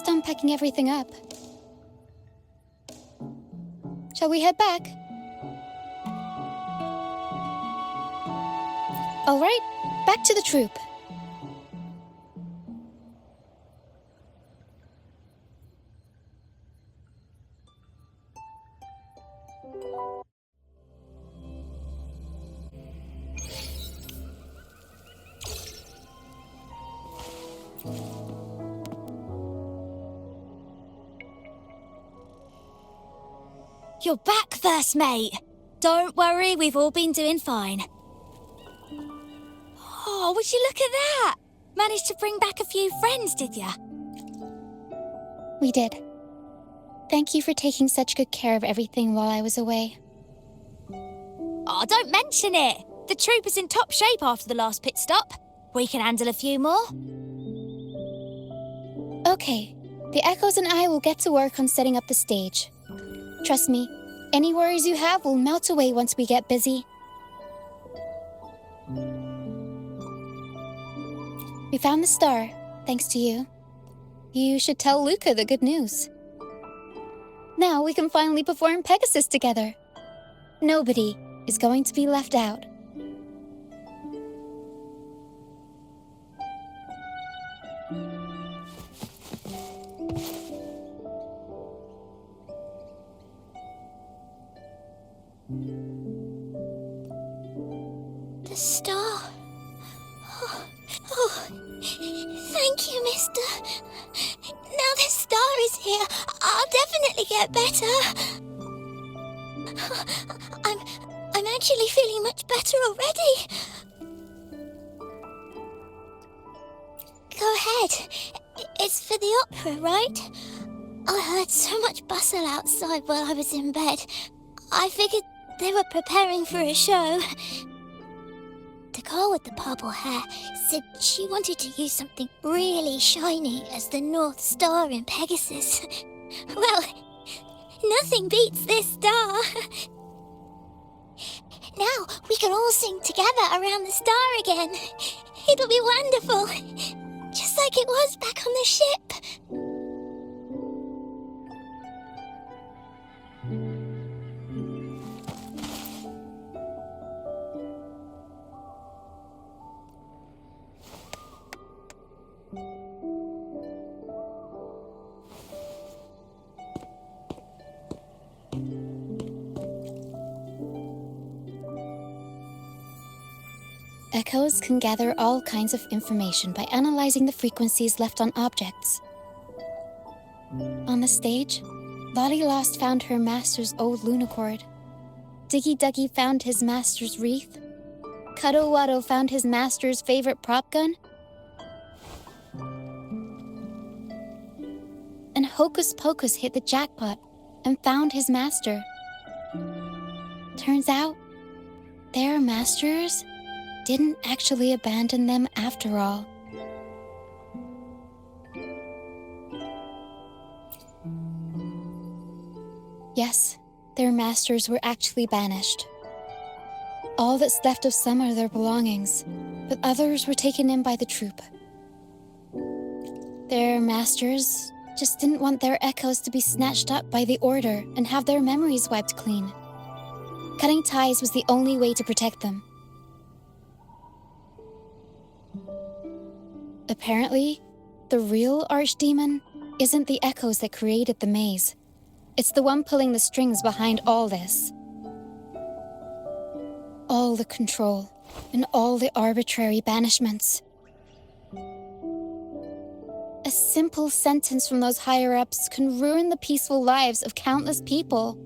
just unpacking everything up. Shall we head back? All right, back to the troop. You're back, first mate. Don't worry, we've all been doing fine. Oh, would you look at that? Managed to bring back a few friends, did ya? We did. Thank you for taking such good care of everything while I was away. Oh, don't mention it. The troop is in top shape after the last pit stop. We can handle a few more. Okay, the Echoes and I will get to work on setting up the stage. Trust me, any worries you have will melt away once we get busy. We found the star, thanks to you. You should tell Luca the good news. Now we can finally perform Pegasus together. Nobody is going to be left out. The star. Oh, thank you, mister. Now the star is here, I'll definitely get better. I'm actually feeling much better already. Go ahead. It's for the opera, right? I heard so much bustle outside while I was in bed. I figured they were preparing for a show. The girl with the purple hair said she wanted to use something really shiny as the North Star in Pegasus. Well, nothing beats this star. Now we can all sing together around the star again. It'll be wonderful. Just like it was back on the ship. Echoes can gather all kinds of information by analyzing the frequencies left on objects. On the stage, Lottie Lost found her master's old lunicord. Diggy Duggy found his master's wreath. Cuddle Waddle found his master's favorite prop gun. And Hocus Pocus hit the jackpot and found his master. Turns out, their masters didn't actually abandon them after all. Yes, their masters were actually banished. All that's left of some are their belongings, but others were taken in by the troop. Their masters just didn't want their echoes to be snatched up by the Order and have their memories wiped clean. Cutting ties was the only way to protect them. Apparently, the real archdemon isn't the echoes that created the maze. It's the one pulling the strings behind all this. All the control and all the arbitrary banishments. A simple sentence from those higher-ups can ruin the peaceful lives of countless people.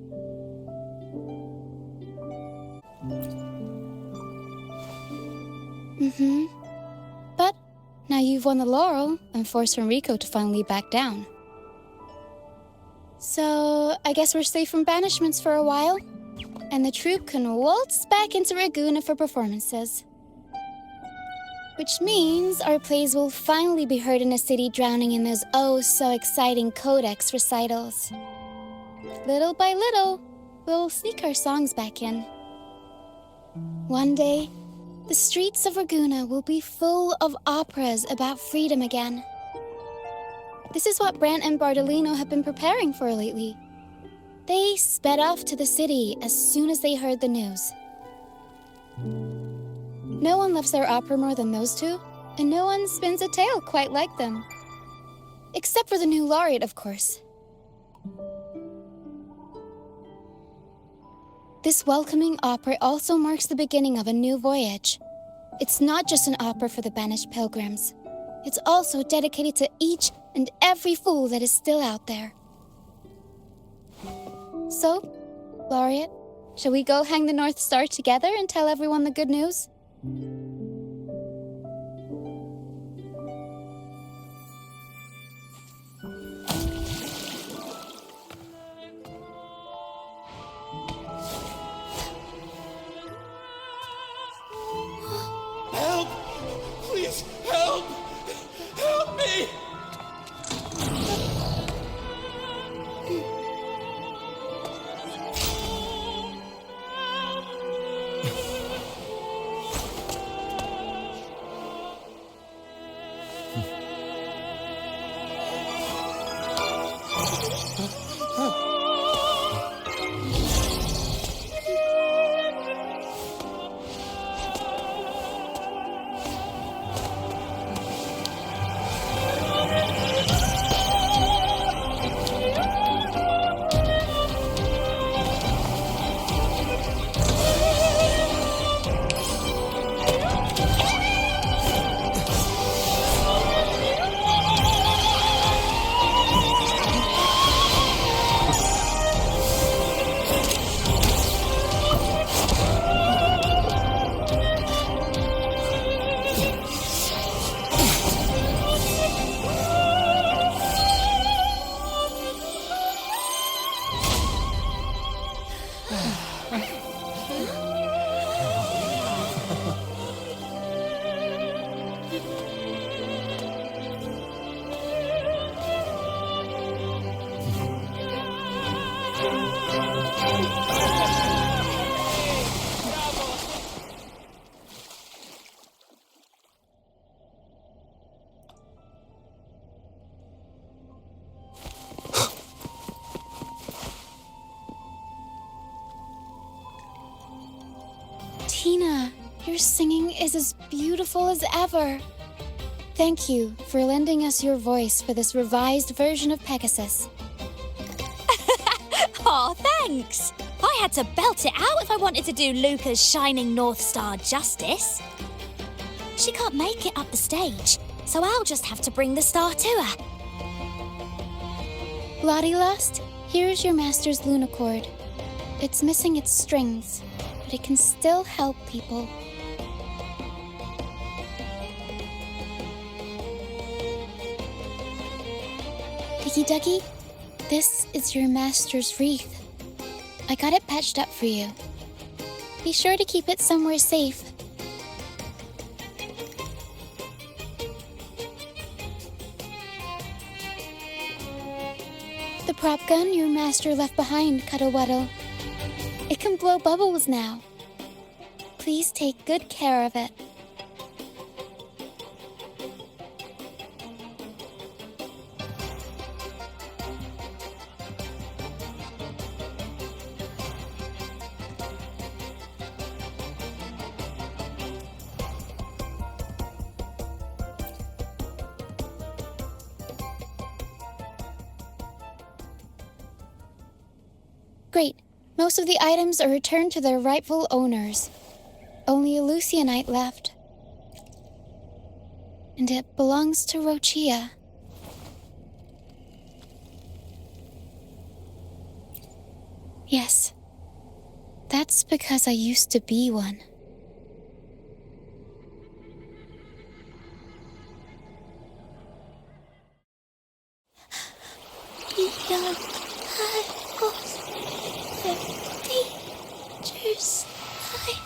But now you've won the laurel and forced Enrico to finally back down. So, I guess we're safe from banishments for a while, and the troupe can waltz back into Ragunna for performances. Which means our plays will finally be heard in a city drowning in those oh-so-exciting codex recitals. Little by little, we'll sneak our songs back in. One day, the streets of Ragunna will be full of operas about freedom again. This is what Brant and Bardolino have been preparing for lately. They sped off to the city as soon as they heard the news. No one loves their opera more than those two, and no one spins a tale quite like them. Except for the new laureate, of course. This welcoming opera also marks the beginning of a new voyage. It's not just an opera for the banished pilgrims. It's also dedicated to each and every fool that is still out there. So, Laureate, shall we go hang the North Star together and tell everyone the good news? Help! Please, help! Help me! Tina, your singing is as beautiful as ever. Thank you for lending us your voice for this revised version of Pegasus. Aw, thanks! I had to belt it out if I wanted to do Luca's Shining North Star justice. She can't make it up the stage, so I'll just have to bring the star to her. Lottie Lost, here's your master's Lunacord. It's missing its strings, but it can still help people. Diggy Duggy, this is your master's wreath. I got it patched up for you. Be sure to keep it somewhere safe. The prop gun your master left behind, Cuddlewaddle. It can blow bubbles now. Please take good care of it. Great. Most of the items are returned to their rightful owners. Only a Luceanite left. And it belongs to Roccia. Yes. That's because I used to be one. You don't have us. The teacher's eye.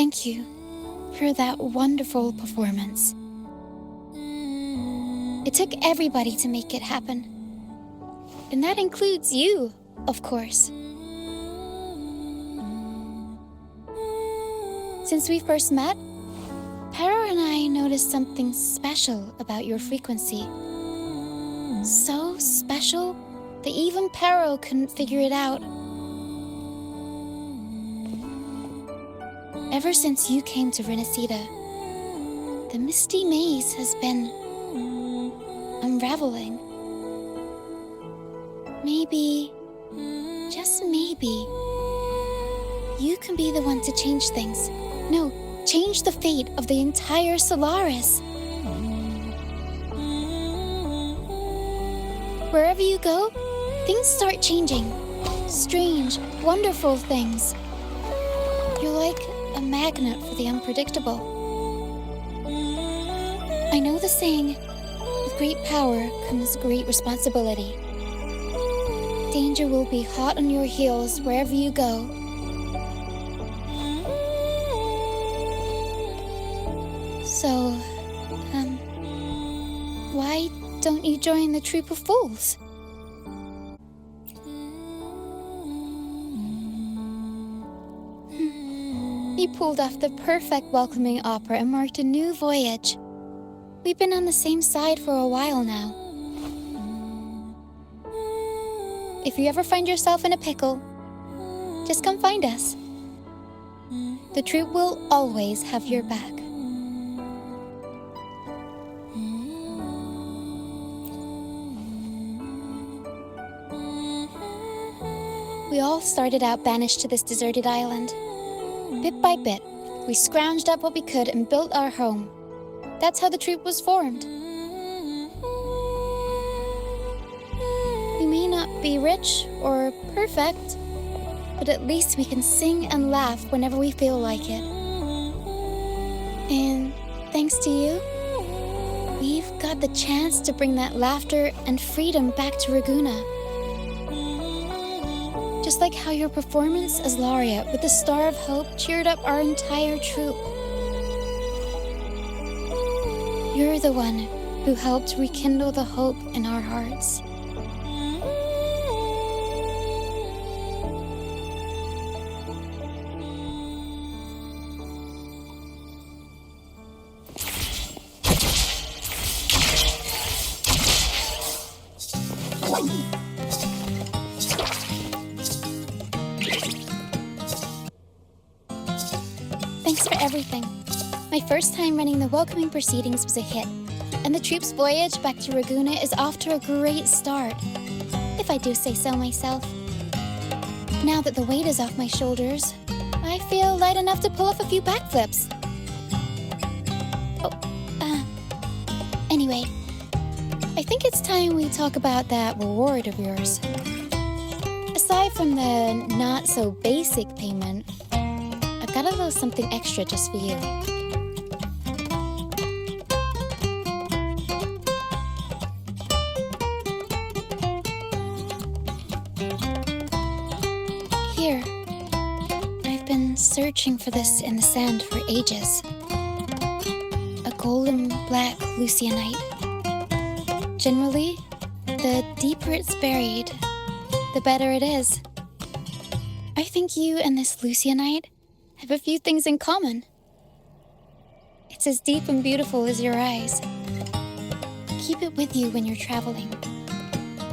thank you for that wonderful performance. It took everybody to make it happen. And that includes you, of course. Since we first met, Pero and I noticed something special about your frequency. So special that even Pero couldn't figure it out. Ever since you came to Rinascita, the misty maze has been unraveling. Maybe, just maybe, you can be the one to change things. No, change the fate of the entire Solaris. Wherever you go, things start changing. Strange, wonderful things. You're like a magnet for the unpredictable. I know the saying, with great power comes great responsibility. Danger will be hot on your heels wherever you go. So, why don't you join the troop of fools? You pulled off the perfect welcoming opera and marked a new voyage. We've been on the same side for a while now. If you ever find yourself in a pickle, just come find us. The troop will always have your back. We all started out banished to this deserted island. Bit by bit, we scrounged up what we could and built our home. That's how the troop was formed. We may not be rich or perfect, but at least we can sing and laugh whenever we feel like it. And thanks to you, we've got the chance to bring that laughter and freedom back to Ragunna. Just like how your performance as Laureate with the Star of Hope cheered up our entire troop. You're the one who helped rekindle the hope in our hearts. Thanks for everything. My first time running the welcoming proceedings was a hit, and the troop's voyage back to Ragunna is off to a great start, if I do say so myself. Now that the weight is off my shoulders, I feel light enough to pull off a few backflips. Anyway, I think it's time we talk about that reward of yours. Aside from the not-so-basic payment, I've got a little something extra just for you. Here. I've been searching for this in the sand for ages. A golden black Luceanite. Generally, the deeper it's buried, the better it is. I think you and this Luceanite have a few things in common. It's as deep and beautiful as your eyes. Keep it with you when you're traveling.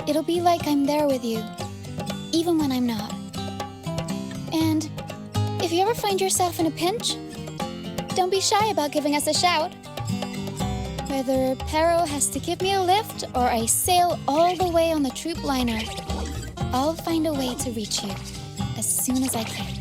It'll be like I'm there with you, even when I'm not. And if you ever find yourself in a pinch, don't be shy about giving us a shout. Whether Pero has to give me a lift or I sail all the way on the troop liner, I'll find a way to reach you as soon as I can.